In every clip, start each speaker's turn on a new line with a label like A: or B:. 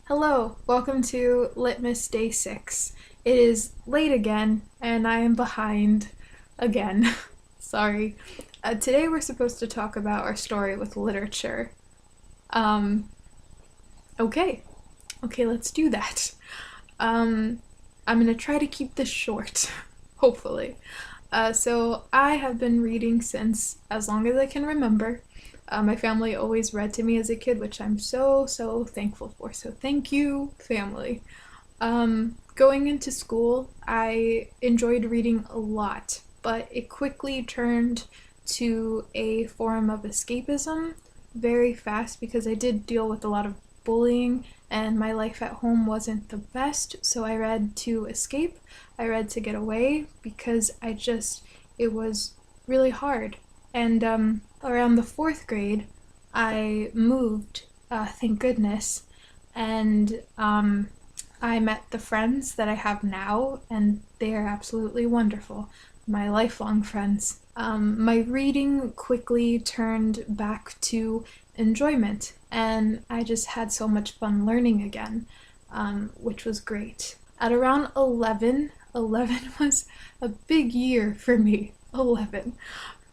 A: Hello, welcome to Litmas Day 6. It is late again, and I am behind again. Sorry. Today we're supposed to talk about our story with literature. Okay. Okay, let's do that. I'm gonna try to keep this short, hopefully. So I have been reading since as long as I can remember. My family always read to me as a kid, which I'm so thankful for. So thank you, family. Going into school, I enjoyed reading a lot, but it quickly turned to a form of escapism very fast because I did deal with a lot of bullying and my life at home wasn't the best, so I read to escape. I read to get away because it was really hard. And around the 4th grade, I moved, thank goodness, and I met the friends that I have now, and they are absolutely wonderful, my lifelong friends. My reading quickly turned back to enjoyment, and I just had so much fun learning again, which was great. At around 11 was a big year for me, 11.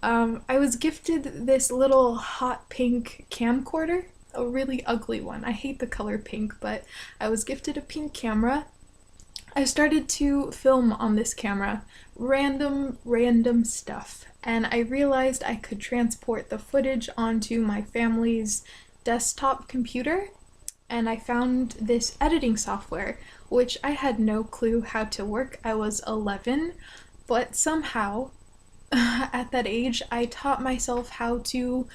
A: I was gifted this little hot pink camcorder, a really ugly one. I hate the color pink, but I was gifted a pink camera. I started to film on this camera, random stuff, and I realized I could transport the footage onto my family's desktop computer, and I found this editing software, which I had no clue how to work. I was 11, but somehow at that age, I taught myself how to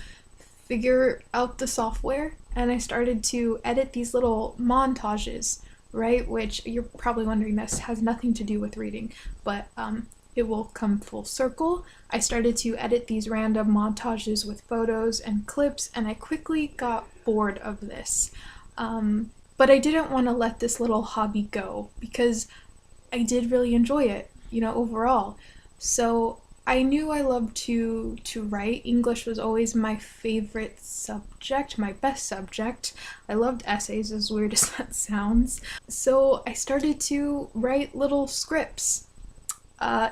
A: figure out the software, and I started to edit these little montages, right? Which you're probably wondering, this has nothing to do with reading, but it will come full circle. I started to edit these random montages with photos and clips, and I quickly got bored of this. But I didn't want to let this little hobby go because I did really enjoy it, overall. So I knew I loved to write. English was always my favorite subject, my best subject. I loved essays, as weird as that sounds. So I started to write little scripts.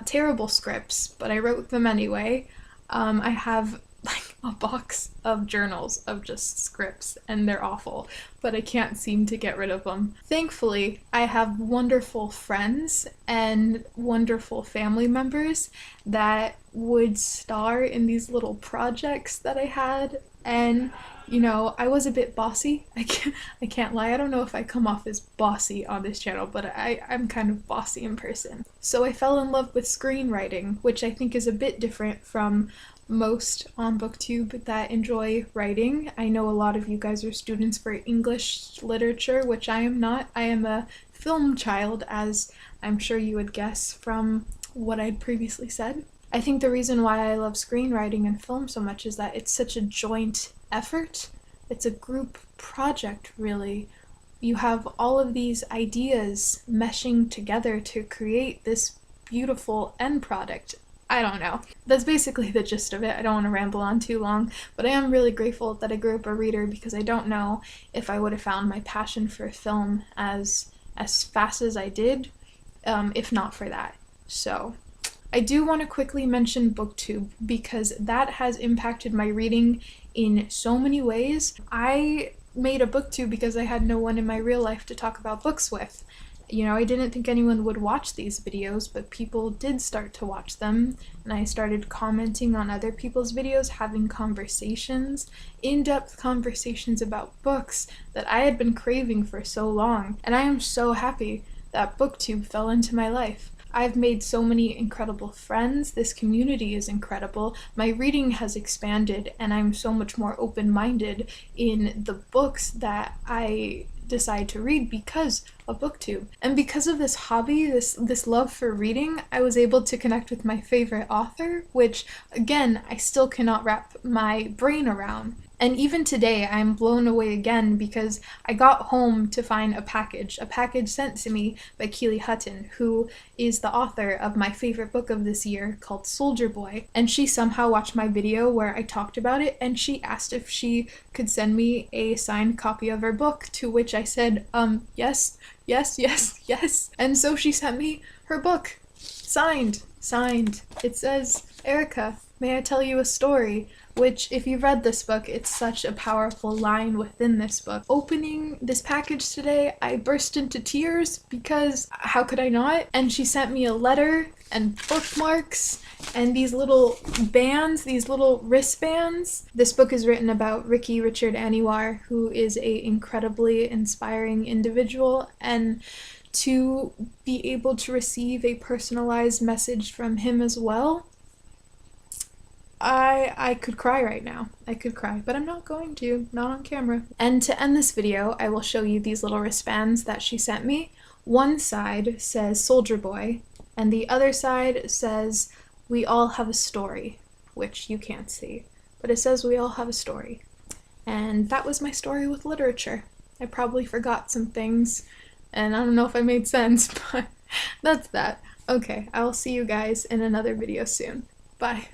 A: Terrible scripts, but I wrote them anyway. I have like a box of journals of just scripts, and they're awful, but I can't seem to get rid of them. Thankfully, I have wonderful friends and wonderful family members that would star in these little projects that I had, and I was a bit bossy. I can't lie. I don't know if I come off as bossy on this channel, but I'm kind of bossy in person. So I fell in love with screenwriting, which I think is a bit different from most on Booktube that enjoy writing. I know a lot of you guys are students for English literature, which I am not. I am a film child, as I'm sure you would guess from what I'd previously said. I think the reason why I love screenwriting and film so much is that it's such a joint effort. It's a group project, really. You have all of these ideas meshing together to create this beautiful end product. I don't know. That's basically the gist of it. I don't want to ramble on too long, but I am really grateful that I grew up a reader because I don't know if I would have found my passion for film as fast as I did, if not for that. So I do want to quickly mention Booktube because that has impacted my reading in so many ways. I made a Booktube because I had no one in my real life to talk about books with. I didn't think anyone would watch these videos, but people did start to watch them, and I started commenting on other people's videos, having conversations, in-depth conversations about books that I had been craving for so long, and I am so happy that Booktube fell into my life. I've made so many incredible friends. This community is incredible. My reading has expanded, and I'm so much more open-minded in the books that I decide to read because of Booktube. And because of this hobby, this love for reading, I was able to connect with my favorite author, which again, I still cannot wrap my brain around. And even today, I'm blown away again because I got home to find a package sent to me by Keely Hutton, who is the author of my favorite book of this year called Soldier Boy. And she somehow watched my video where I talked about it, and she asked if she could send me a signed copy of her book, to which I said, yes, yes, yes, yes. And so she sent me her book, signed. It says, "Erika, may I tell you a story?" Which, if you've read this book, it's such a powerful line within this book. Opening this package today, I burst into tears because how could I not? And she sent me a letter and bookmarks and these little bands, these little wristbands. This book is written about Ricky Richard Anywar, who is a incredibly inspiring individual, and to be able to receive a personalized message from him as well, I could cry right now. I could cry, but I'm not going to, not on camera. And to end this video, I will show you these little wristbands that she sent me. One side says Soldier Boy, and the other side says we all have a story, which you can't see, but it says we all have a story. And that was my story with literature. I probably forgot some things, and I don't know if I made sense, but that's that. Okay, I will see you guys in another video soon. Bye.